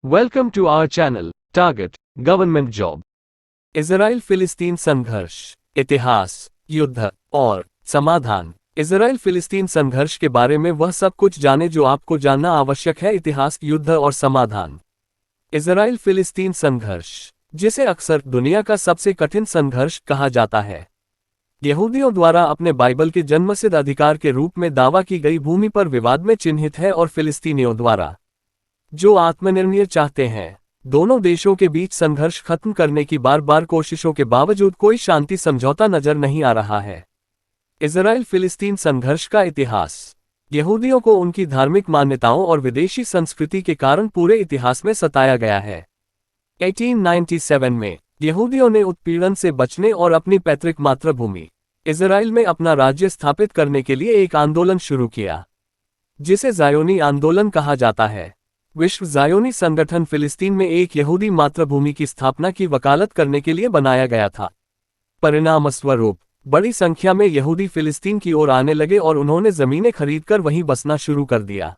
Welcome to our channel, Target, Government Job. Israel फिलिस्तीन संघर्ष, इतिहास, युद्ध और समाधान। इजराइल फिलिस्तीन संघर्ष के बारे में वह सब कुछ जाने जो आपको जानना आवश्यक है। इतिहास, युद्ध और समाधान। इजराइल फिलिस्तीन संघर्ष, जिसे अक्सर दुनिया का सबसे कठिन संघर्ष कहा जाता है, यहूदियों द्वारा अपने बाइबल के जन्मसिद्ध अधिकार के रूप में दावा की गई भूमि पर विवाद में चिन्हित है और फिलिस्तीनियों द्वारा, जो आत्मनिर्णय चाहते हैं, दोनों देशों के बीच संघर्ष खत्म करने की बार बार कोशिशों के बावजूद कोई शांति समझौता नजर नहीं आ रहा है। इजराइल फिलिस्तीन संघर्ष का इतिहास। यहूदियों को उनकी धार्मिक मान्यताओं और विदेशी संस्कृति के कारण पूरे इतिहास में सताया गया है। 1897 में यहूदियों ने उत्पीड़न से बचने और अपनी पैतृक मातृभूमि इजराइल में अपना राज्य स्थापित करने के लिए एक आंदोलन शुरू किया, जिसे ज़ायोनी आंदोलन कहा जाता है। विश्व ज़ायोनी संगठन फिलिस्तीन में एक यहूदी मातृभूमि की स्थापना की वकालत करने के लिए बनाया गया था। परिणामस्वरूप बड़ी संख्या में यहूदी फिलिस्तीन की ओर आने लगे और उन्होंने जमीनें खरीदकर वहीं बसना शुरू कर दिया।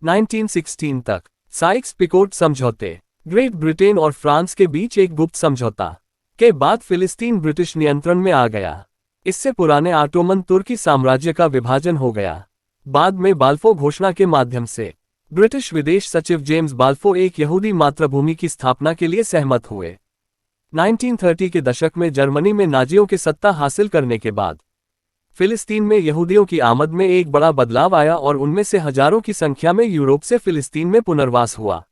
1916 तक साइक्स-पिकोट समझौते, ग्रेट ब्रिटेन और फ्रांस के बीच एक गुप्त समझौता के बाद फिलिस्तीन ब्रिटिश नियंत्रण में आ गया। इससे पुराने ऑटोमन तुर्की साम्राज्य का विभाजन हो गया। बाद में बाल्फोर घोषणा के माध्यम से ब्रिटिश विदेश सचिव जेम्स बाल्फोर एक यहूदी मातृभूमि की स्थापना के लिए सहमत हुए। 1930 के दशक में जर्मनी में नाजियों के सत्ता हासिल करने के बाद फिलिस्तीन में यहूदियों की आमद में एक बड़ा बदलाव आया और उनमें से हजारों की संख्या में यूरोप से फिलिस्तीन में पुनर्वास हुआ।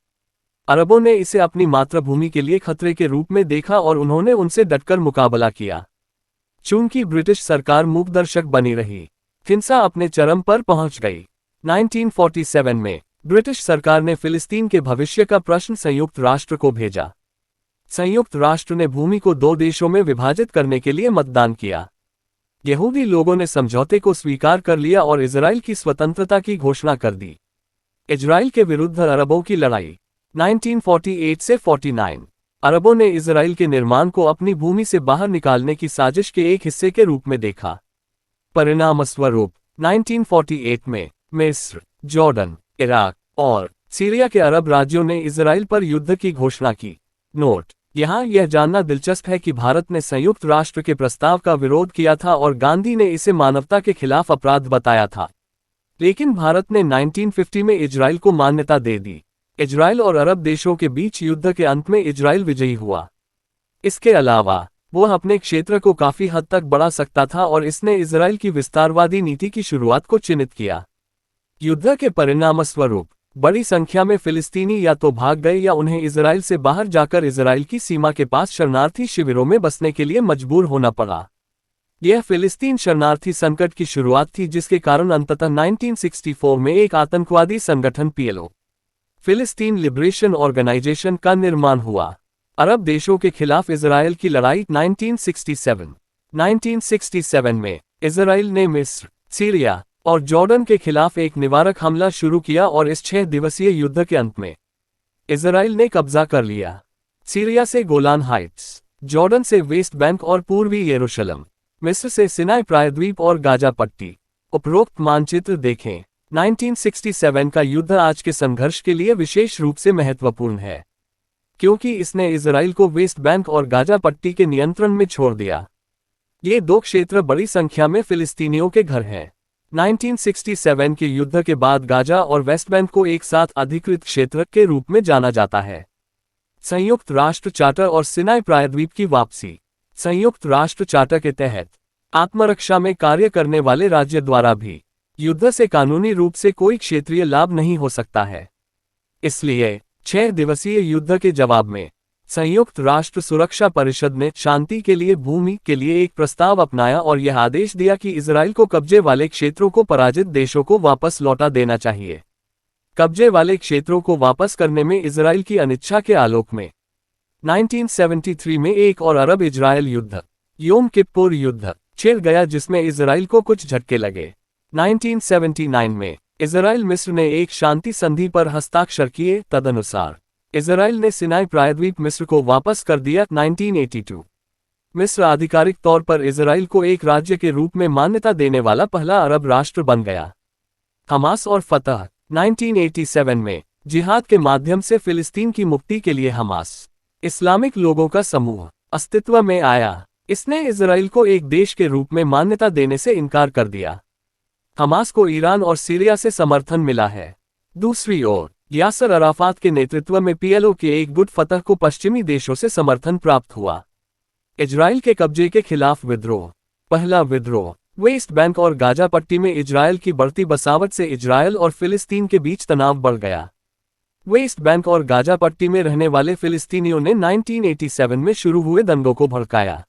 अरबों ने इसे अपनी मातृभूमि के लिए खतरे के रूप में देखा और उन्होंने उनसे डटकर मुकाबला किया। चूंकि ब्रिटिश सरकार मूकदर्शक बनी रही, हिंसा अपने चरम पर पहुंच गई। 1947 में ब्रिटिश सरकार ने फिलिस्तीन के भविष्य का प्रश्न संयुक्त राष्ट्र को भेजा। संयुक्त राष्ट्र ने भूमि को दो देशों में विभाजित करने के लिए मतदान किया। यहूदी लोगों ने समझौते को स्वीकार कर लिया और इजराइल की स्वतंत्रता की घोषणा कर दी। इजराइल के विरुद्ध अरबों की लड़ाई। 1948 से 49 अरबों ने इजराइल के निर्माण को अपनी भूमि से बाहर निकालने की साजिश के एक हिस्से के रूप में देखा। परिणामस्वरूप 1948 में मिस्र, जॉर्डन, इराक और सीरिया के अरब राज्यों ने इजराइल पर युद्ध की घोषणा की। नोट: यहाँ यह जानना दिलचस्प है कि भारत ने संयुक्त राष्ट्र के प्रस्ताव का विरोध किया था और गांधी ने इसे मानवता के खिलाफ अपराध बताया था, लेकिन भारत ने 1950 में इजराइल को मान्यता दे दी। इजराइल और अरब देशों के बीच युद्ध के अंत में इजराइल विजयी हुआ। इसके अलावा वह अपने क्षेत्र को काफी हद तक बढ़ा सकता था और इसने इजराइल की विस्तारवादी नीति की शुरुआत को चिन्हित किया। युद्ध के परिणामस्वरूप बड़ी संख्या में फिलिस्तीनी या तो भाग गए या उन्हें इजराइल से बाहर जाकर इजराइल की सीमा के पास शरणार्थी शिविरों में बसने के लिए मजबूर होना पड़ा। यह फिलिस्तीन शरणार्थी संकट की शुरुआत थी, जिसके कारण अंततः 1964 में एक आतंकवादी संगठन PLO, फिलिस्तीन लिबरेशन ऑर्गेनाइजेशन का निर्माण हुआ। अरब देशों के खिलाफ इजराइल की लड़ाई। 1967 में इजराइल ने मिस्र, सीरिया और जॉर्डन के खिलाफ एक निवारक हमला शुरू किया और इस 6 दिवसीय युद्ध के अंत में इजराइल ने कब्जा कर लिया। सीरिया से गोलान हाइट्स, जॉर्डन से वेस्ट बैंक और पूर्वी यरूशलेम, मिस्र से सिनाई प्रायद्वीप और गाजा पट्टी। उपरोक्त मानचित्र देखें। 1967 का युद्ध आज के संघर्ष के लिए विशेष रूप से महत्वपूर्ण है, क्योंकि इसने इजराइल को वेस्ट बैंक और गाजा पट्टी के नियंत्रण में छोड़ दिया। ये दो क्षेत्र बड़ी संख्या में फिलिस्तीनियों के घर हैं। 1967 के युद्ध के बाद गाजा और वेस्ट बैंक को एक साथ अधिकृत क्षेत्र के रूप में जाना जाता है। संयुक्त राष्ट्र चार्टर और सिनाई प्रायद्वीप की वापसी। संयुक्त राष्ट्र चार्टर के तहत आत्मरक्षा में कार्य करने वाले राज्य द्वारा भी युद्ध से कानूनी रूप से कोई क्षेत्रीय लाभ नहीं हो सकता है। इसलिए 6 दिवसीय युद्ध के जवाब में संयुक्त राष्ट्र सुरक्षा परिषद ने शांति के लिए भूमि के लिए एक प्रस्ताव अपनाया और यह आदेश दिया कि इजराइल को कब्जे वाले क्षेत्रों को पराजित देशों को वापस लौटा देना चाहिए। कब्जे वाले क्षेत्रों को वापस करने में इजराइल की अनिच्छा के आलोक में 1973 में एक और अरब इजराइल युद्ध, योम किप्पुर युद्ध, छिड़ गया, जिसमें इजराइल को कुछ झटके लगे। 1979 में इजराइल मिस्र ने एक शांति संधि पर हस्ताक्षर किए। तदनुसार इजराइल ने सिनाई प्रायद्वीप मिस्र को वापस कर दिया। 1982 मिस्र आधिकारिक तौर पर इजराइल को एक राज्य के रूप में मान्यता देने वाला पहला अरब राष्ट्र बन गया। हमास और फतह। 1987 में जिहाद के माध्यम से फिलिस्तीन की मुक्ति के लिए हमास इस्लामिक लोगों का समूह अस्तित्व में आया। इसने इजराइल को एक देश के रूप में मान्यता देने से इनकार कर दिया। हमास को ईरान और सीरिया से समर्थन मिला है। दूसरी ओर यासर अराफात के नेतृत्व में पीएलओ के एक गुट फतह को पश्चिमी देशों से समर्थन प्राप्त हुआ। इजराइल के कब्जे के खिलाफ विद्रोह। पहला विद्रोह। वेस्ट बैंक और गाजा पट्टी में इजराइल की बढ़ती बसावट से इजराइल और फिलिस्तीन के बीच तनाव बढ़ गया। वेस्ट बैंक और गाजा पट्टी में रहने वाले फिलिस्तीनियों ने 1987 में शुरू हुए दंगों को भड़काया,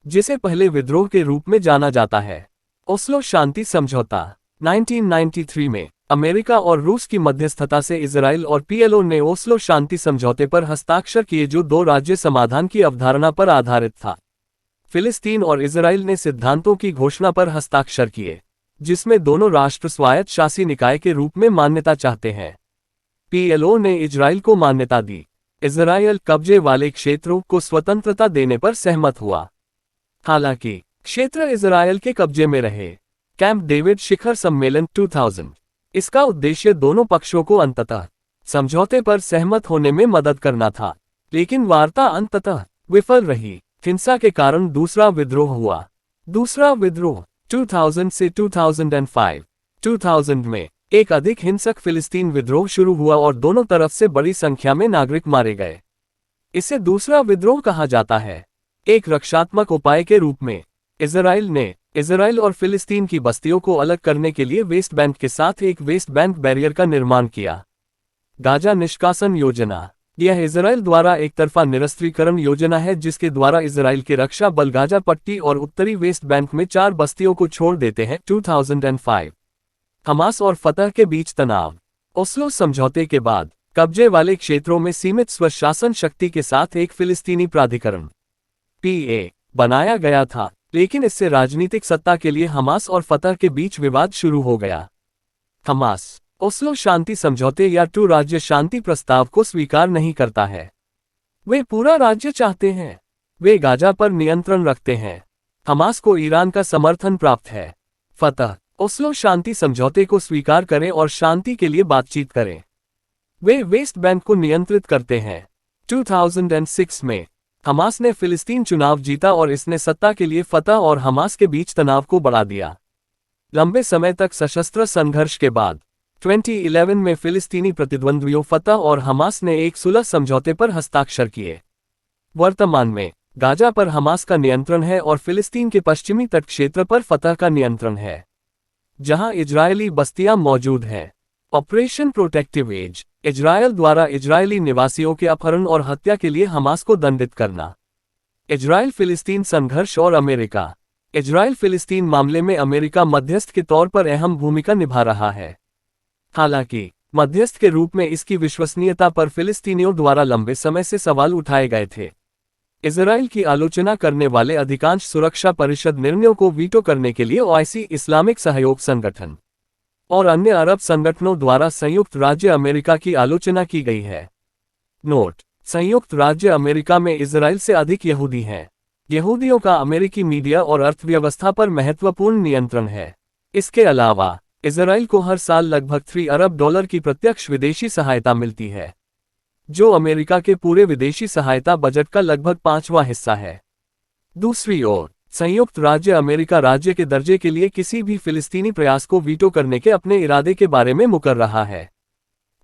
जिसे पहले विद्रोह के रूप में जाना जाता है। ओस्लो शांति समझौता 1993 में अमेरिका और रूस की मध्यस्थता से इजराइल और पीएलओ ने ओस्लो शांति समझौते पर हस्ताक्षर किए, जो दो राज्य समाधान की अवधारणा पर आधारित था। फिलिस्तीन और इजराइल ने सिद्धांतों की घोषणा पर हस्ताक्षर किए, जिसमें दोनों राष्ट्र स्वायत्त शासी निकाय के रूप में मान्यता चाहते हैं। पीएलओ ने इजराइल को मान्यता दी। इजराइल कब्जे वाले क्षेत्रों को स्वतंत्रता देने पर सहमत हुआ। हालांकि क्षेत्र इजराइल के कब्जे में रहे। कैंप डेविड शिखर सम्मेलन 2000। इसका उद्देश्य दोनों पक्षों को अंततः समझौते पर सहमत होने में मदद करना था, लेकिन वार्ता अंततः विफल रही। हिंसा के कारण दूसरा विद्रोह हुआ। दूसरा विद्रोह 2000 से 2005। 2000 में एक अधिक हिंसक फिलिस्तीन विद्रोह शुरू हुआ और दोनों तरफ से बड़ी संख्या में नागरिक मारे गए। इसे दूसरा विद्रोह कहा जाता है। एक रक्षात्मक उपाय के रूप में इजराइल ने इजराइल और फिलिस्तीन की बस्तियों को अलग करने के लिए वेस्ट बैंक के साथ एक वेस्ट बैंक बैरियर का निर्माण किया। गाजा निष्कासन योजना। यह इजराइल द्वारा एक तरफा निरस्त्रीकरण योजना है, जिसके द्वारा इजराइल के रक्षा बल गाजा पट्टी और उत्तरी वेस्ट बैंक में 4 बस्तियों को छोड़ देते हैं। 2005। हमास और फतह के बीच तनाव। ओस्लो समझौते के बाद कब्जे वाले क्षेत्रों में सीमित स्वशासन शक्ति के साथ एक फिलिस्तीनी प्राधिकरण पीए बनाया गया था, लेकिन इससे राजनीतिक सत्ता के लिए हमास और फतह के बीच विवाद शुरू हो गया। हमास ओस्लो शांति समझौते या 2 राज्य शांति प्रस्ताव को स्वीकार नहीं करता है। वे पूरा राज्य चाहते हैं। वे गाजा पर नियंत्रण रखते हैं। हमास को ईरान का समर्थन प्राप्त है। फतह ओस्लो शांति समझौते को स्वीकार करें और शांति के लिए बातचीत करें। वे वेस्ट बैंक को नियंत्रित करते हैं। 2006 में हमास ने फिलिस्तीन चुनाव जीता और इसने सत्ता के लिए फतह और हमास के बीच तनाव को बढ़ा दिया। लंबे समय तक सशस्त्र संघर्ष के बाद 2011 में फिलिस्तीनी प्रतिद्वंद्वियों फतह और हमास ने एक सुलह समझौते पर हस्ताक्षर किए। वर्तमान में गाजा पर हमास का नियंत्रण है और फिलिस्तीन के पश्चिमी तट क्षेत्र पर फतह का नियंत्रण है, जहां इजरायली बस्तियां मौजूद हैं। Operation protective edge. इजरायल द्वारा इजरायली निवासियों के अपहरण और हत्या के लिए हमास को दंडित करना। इजरायल फिलिस्तीन संघर्ष और अमेरिका। इजरायल फिलिस्तीन मामले में अमेरिका मध्यस्थ के तौर पर अहम भूमिका निभा रहा है। हालांकि मध्यस्थ के रूप में इसकी विश्वसनीयता पर फिलिस्तीनियों द्वारा लंबे समय से सवाल उठाए गए थे। इजराइल की आलोचना करने वाले अधिकांश सुरक्षा परिषद निर्णयों को वीटो करने के लिए ओआईसी, इस्लामिक सहयोग संगठन और अन्य अरब संगठनों द्वारा संयुक्त राज्य अमेरिका की आलोचना की गई है। नोट: संयुक्त राज्य अमेरिका में इजराइल से अधिक यहूदी हैं। यहूदियों का अमेरिकी मीडिया और अर्थव्यवस्था पर महत्वपूर्ण नियंत्रण है। इसके अलावा इजराइल को हर साल लगभग $3 अरब की प्रत्यक्ष विदेशी सहायता मिलती है, जो अमेरिका के पूरे विदेशी सहायता बजट का लगभग 5वां हिस्सा है। दूसरी ओर संयुक्त राज्य अमेरिका राज्य के दर्जे के लिए किसी भी फिलिस्तीनी प्रयास को वीटो करने के अपने इरादे के बारे में मुकर रहा है,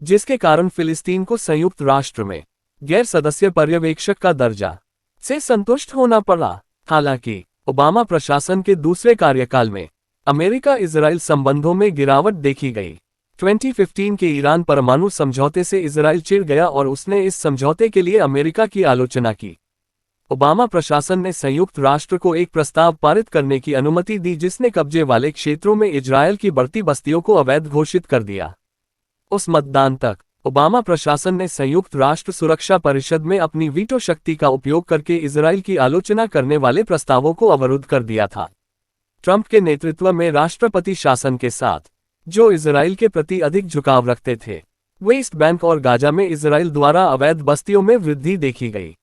जिसके कारण फिलिस्तीन को संयुक्त राष्ट्र में गैर सदस्य पर्यवेक्षक का दर्जा से संतुष्ट होना पड़ा। हालांकि ओबामा प्रशासन के दूसरे कार्यकाल में अमेरिका इजराइल संबंधों में गिरावट देखी गई। 2015 के ईरान परमाणु समझौते से इजराइल चिढ़ गया और उसने इस समझौते के लिए अमेरिका की आलोचना की। ओबामा प्रशासन ने संयुक्त राष्ट्र को एक प्रस्ताव पारित करने की अनुमति दी, जिसने कब्जे वाले क्षेत्रों में इजराइल की बढ़ती बस्तियों को अवैध घोषित कर दिया। उस मतदान तक ओबामा प्रशासन ने संयुक्त राष्ट्र सुरक्षा परिषद में अपनी वीटो शक्ति का उपयोग करके इजराइल की आलोचना करने वाले प्रस्तावों को अवरुद्ध कर दिया था। ट्रंप के नेतृत्व में राष्ट्रपति शासन के साथ, जो इजराइल के प्रति अधिक झुकाव रखते थे, वेस्ट बैंक और गाजा में इजराइल द्वारा अवैध बस्तियों में वृद्धि देखी गई।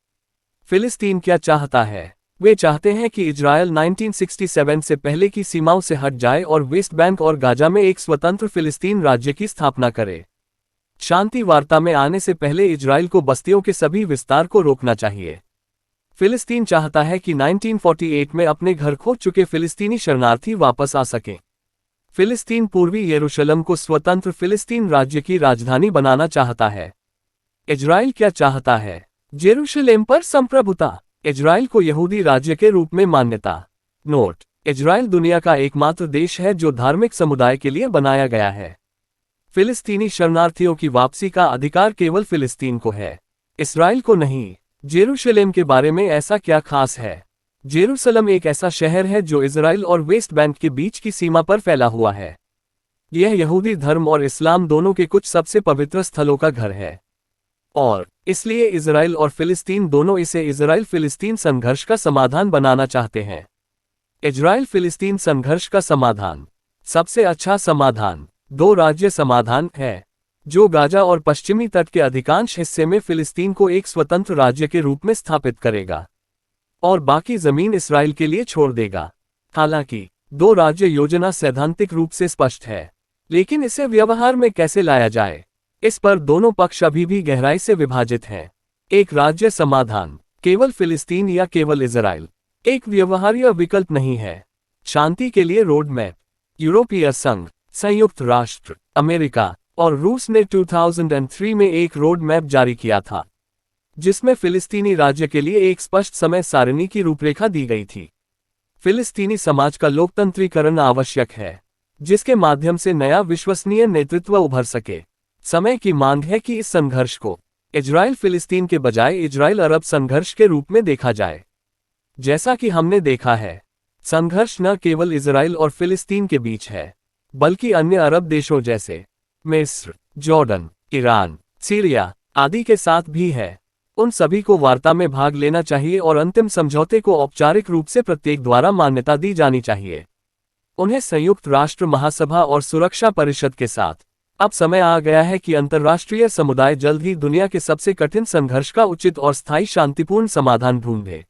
फिलिस्तीन क्या चाहता है? वे चाहते हैं कि इजराइल 1967 से पहले की सीमाओं से हट जाए और वेस्ट बैंक और गाजा में एक स्वतंत्र फिलिस्तीन राज्य की स्थापना करे। शांति वार्ता में आने से पहले इजराइल को बस्तियों के सभी विस्तार को रोकना चाहिए। फिलिस्तीन चाहता है कि 1948 में अपने घर खो चुके फिलिस्तीनी शरणार्थी वापस आ सकें। फिलिस्तीन पूर्वी यरूशलेम को स्वतंत्र फिलिस्तीन राज्य की राजधानी बनाना चाहता है। इजराइल क्या चाहता है? यरूशलेम पर संप्रभुता। इजराइल को यहूदी राज्य के रूप में मान्यता। नोट: इजराइल दुनिया का एकमात्र देश है जो धार्मिक समुदाय के लिए बनाया गया है। फिलिस्तीनी शरणार्थियों की वापसी का अधिकार केवल फिलिस्तीन को है, इस्राइल को नहीं। यरूशलेम के बारे में ऐसा क्या खास है? यरूशलेम एक ऐसा शहर है जो इजराइल और वेस्ट बैंक के बीच की सीमा पर फैला हुआ है। यह यहूदी धर्म और इस्लाम दोनों के कुछ सबसे पवित्र स्थलों का घर है, और इसलिए इजराइल और फिलिस्तीन दोनों इसे इजराइल फिलिस्तीन संघर्ष का समाधान बनाना चाहते हैं। इजराइल फिलिस्तीन संघर्ष का समाधान। सबसे अच्छा समाधान दो राज्य समाधान है, जो गाजा और पश्चिमी तट के अधिकांश हिस्से में फिलिस्तीन को एक स्वतंत्र राज्य के रूप में स्थापित करेगा और बाकी जमीन इस्राइल के लिए छोड़ देगा। हालांकि दो राज्य योजना सैद्धांतिक रूप से स्पष्ट है, लेकिन इसे व्यवहार में कैसे लाया जाए, इस पर दोनों पक्ष अभी भी गहराई से विभाजित हैं। एक राज्य समाधान, केवल फिलिस्तीन या केवल इजराइल, एक व्यवहार्य विकल्प नहीं है। शांति के लिए रोड मैप। यूरोपीय संघ, संयुक्त राष्ट्र, अमेरिका और रूस ने 2003 में एक रोड मैप जारी किया था, जिसमें फिलिस्तीनी राज्य के लिए एक स्पष्ट समय सारिणी की रूपरेखा दी गई थी। फिलिस्तीनी समाज का लोकतंत्रीकरण आवश्यक है, जिसके माध्यम से नया विश्वसनीय नेतृत्व उभर सके। समय की मांग है कि इस संघर्ष को इजराइल फिलिस्तीन के बजाय इजराइल अरब संघर्ष के रूप में देखा जाए। जैसा कि हमने देखा है, संघर्ष न केवल इजराइल और फिलिस्तीन के बीच है, बल्कि अन्य अरब देशों जैसे मिस्र, जॉर्डन, ईरान, सीरिया आदि के साथ भी है। उन सभी को वार्ता में भाग लेना चाहिए और अंतिम समझौते को औपचारिक रूप से प्रत्येक द्वारा मान्यता दी जानी चाहिए। उन्हें संयुक्त राष्ट्र महासभा और सुरक्षा परिषद के साथ अब समय आ गया है कि अंतर्राष्ट्रीय समुदाय जल्द ही दुनिया के सबसे कठिन संघर्ष का उचित और स्थायी शांतिपूर्ण समाधान ढूंढे।